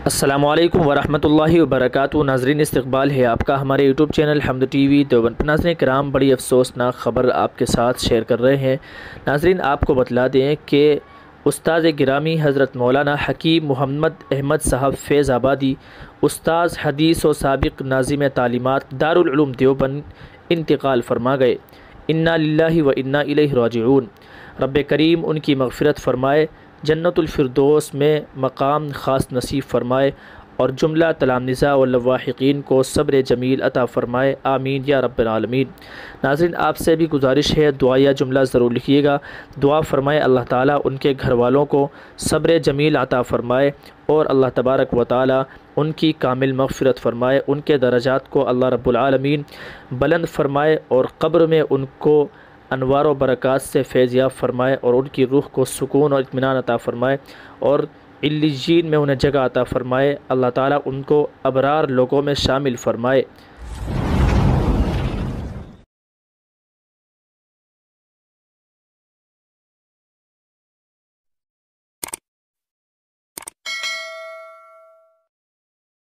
السلام علیکم ورحمۃ اللہ وبرکاتہ۔ ناظرین، استقبال ہے آپ کا ہمارے یوٹیوب چینل حمد ٹی وی دیوبند۔ ناظرین کرام، بڑی افسوسناک خبر آپ کے ساتھ شیئر کر رہے ہیں۔ ناظرین، آپ کو بتلا دیں کہ استاد گرامی حضرت مولانا حکیم محمد احمد صاحب فیض آبادی، استاذ حدیث و سابق ناظم تعلیمات دارالعلوم دیوبند انتقال فرما گئے۔ انا للہ و انا الیہ راجعون۔ رب کریم ان کی مغفرت فرمائے، جنت الفردوس میں مقام خاص نصیب فرمائے اور جملہ تلامذہ و لواحقین کو صبر جمیل عطا فرمائے، آمین یا رب العالمین۔ ناظرین، آپ سے بھی گزارش ہے، دعائیہ جملہ ضرور لکھیے گا۔ دعا فرمائے اللہ تعالیٰ ان کے گھر والوں کو صبر جمیل عطا فرمائے اور اللہ تبارک و تعالیٰ ان کی کامل مغفرت فرمائے، ان کے درجات کو اللہ رب العالمین بلند فرمائے اور قبر میں ان کو انوار و برکات سے فیض یاب فرمائے اور ان کی روح کو سکون اور اطمینان عطا فرمائے اور علیین میں انہیں جگہ عطا فرمائے۔ اللہ تعالیٰ ان کو ابرار لوگوں میں شامل فرمائے۔